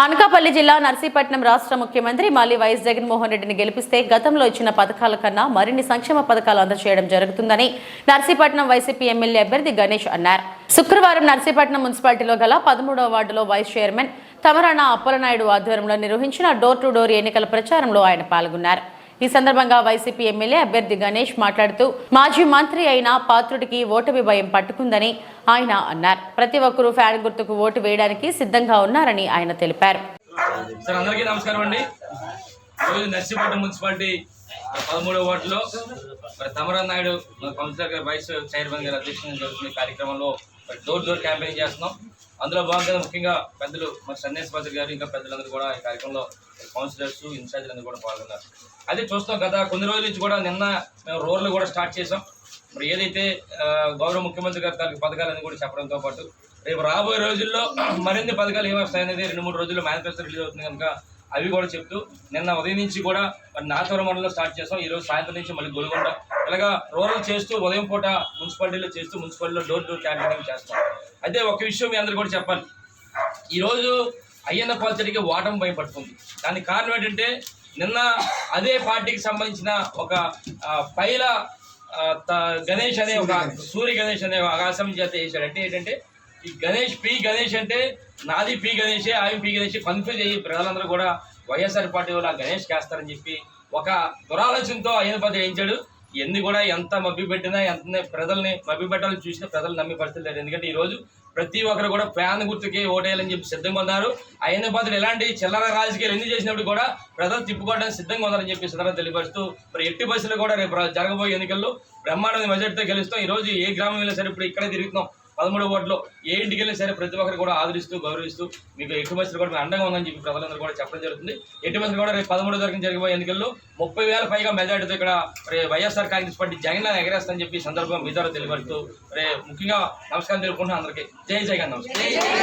అనకాపల్లి జిల్లా నర్సీపట్నం రాష్ట్ర ముఖ్యమంత్రి మళ్లీ వైఎస్ జగన్మోహన్ రెడ్డిని గెలిపిస్తే గతంలో ఇచ్చిన పథకాల కన్నా మరిన్ని సంక్షేమ పథకాలు అందజేయడం జరుగుతుందని నర్సీపట్నం వైసీపీ ఎమ్మెల్యే అభ్యర్థి గణేష్ అన్నారు. శుక్రవారం నర్సీపట్నం మున్సిపాలిటీలో గల 13వ వార్డులో వైస్ చైర్మన్ తమరాన అప్పలనాయుడు ఆధ్వర్యంలో నిర్వహించిన డోర్ టు డోర్ ఎన్నికల ప్రచారంలో ఆయన పాల్గొన్నారు. ఈ సందర్భంగా వైసీపీ ఎమ్మెల్యే అభ్యర్థి గణేష్ మాట్లాడుతూ మాజీ మంత్రి అయిన పాత్రుడికి ఓటమి భయం పట్టుకుందని ఆయన అన్నారు. ప్రతి ఒక్కరూ ఫ్యాన్ గుర్తుకు ఓటు వేయడానికి సిద్ధంగా ఉన్నారని ఆయన తెలిపారు. అందరికీ నమస్కారం అండి. ఈరోజు నర్సీపట్నం మున్సిపాలిటీ 13వ వార్డులో తమరాన నాయుడు కౌన్సిలర్ గారు వైస్ చైర్మన్ గారు అధ్యక్షతన జరుగుతున్న కార్యక్రమంలో డోర్ డోర్ క్యాంపెయిన్ చేస్తున్నాం. అందులో భాగంగా ముఖ్యంగా పెద్దలు సన్నేశ్ పాత్రి గారు ఇంకా పెద్దలందరూ కూడా ఈ కార్యక్రమంలో కౌన్సిలర్స్ ఇన్ఛార్జీలందరూ కూడా పాల్గొన్నారు. అదే చూస్తాం గత కొన్ని రోజుల నుంచి కూడా నిన్న మేము రోడ్లు కూడా స్టార్ట్ చేసాం. మరి ఏదైతే గౌరవ ముఖ్యమంత్రి గారి తాలూకు పథకాలని కూడా చెప్పడంతో పాటు రేపు రాబోయే రోజుల్లో మరిన్ని పథకాలు ఏమొస్తాయనేది 2-3 రోజుల్లో మేనిఫెస్టో రిలీజ్ అవుతుంది కనుక అవి కూడా చెప్తూ నిన్న ఉదయం నుంచి కూడా మరి నాతవరం మండలంలో స్టార్ట్ చేస్తాం. ఈరోజు సాయంత్రం నుంచి మళ్ళీ గొలుగొండ ఇలాగా రూరల్ చేస్తూ ఉదయం పూట మున్సిపాలిటీలో చేస్తూ మున్సిపాలిటీలో డోర్ డోర్ క్యాంపెయినింగ్ చేస్తాం. అయితే ఒక విషయం మీ అందరూ కూడా చెప్పాలి. ఈరోజు అయ్యన్న పాత్రుడికి ఓటమి భయం పట్టుకుంది. దానికి కారణం ఏంటంటే నిన్న అదే పార్టీకి సంబంధించిన ఒక పైల గణేష్ అనే ఒక సూర్య గణేష్ అనే ఆకాశం చేత చేశాడు. అంటే ఏంటంటే ఈ గణేష్ అంటే నాది పి గణేషే ఆయన పి గణేష్ కన్ఫ్యూజ్ అయ్యి ప్రజలందరూ కూడా వైఎస్ఆర్ పార్టీ వాళ్ళు ఆ గణేష్ వేస్తారని చెప్పి ఒక దురాలోచనతో అయ్యన్న పాత్రుడు వేయించాడు. ఎన్ని కూడా ఎంత మభ్య పెట్టినా ఎంత ప్రజల్ని మభ్య పెట్టాలని చూసినా ప్రజలు నమ్మే పరిస్థితి లేదు. ఎందుకంటే ఈరోజు ప్రతి ఒక్కరు కూడా ఫ్యాన్ గుర్తుకి ఓటేయాలని చెప్పి సిద్ధంగా ఉన్నారు. అయ్యన్న పాత్రుడు ఎలాంటి చిల్లర రాజకీయాలు ఎన్ని చేసినప్పుడు కూడా ప్రజలు తిప్పుకోవడానికి సిద్ధంగా ఉన్నారని చెప్పి సిద్ధంగా తెలియపరుస్తూ మరి ఎట్టి బస్సులు కూడా రేపు జరగబోయే ఎన్నికల్లో బ్రహ్మాండమైన మెజార్టీతో గెలుస్తాం. ఈరోజు ఏ గ్రామం వెళ్ళినా సరే ఇప్పుడు ఇక్కడే తిరుగుతున్నాం 13వ వార్డులో ఏ ఇంటికి వెళ్ళినా సరే ప్రతి ఒక్కరు కూడా ఆదరిస్తూ గౌరవిస్తూ మీకు ఎట్టి బస్సులు కూడా అండగా ఉందని చెప్పి ప్రజలందరూ కూడా చెప్పడం జరుగుతుంది. ఎట్టి బస్సులు కూడా రేపు 13వ తారీఖున జరిగిపోయే ఎన్నికల్లో 30,000 పైగా మెజార్టీతో ఇక్కడ వైఎస్ఆర్ కాంగ్రెస్ పార్టీ జగన్ ఎగరేస్తానని చెప్పి సందర్భం మీ ద్వారా తెలియపరుస్తూ ముఖ్యంగా నమస్కారం తెలుపుకుంటున్నాను అందరికీ. జై జగన్. నమస్కారం.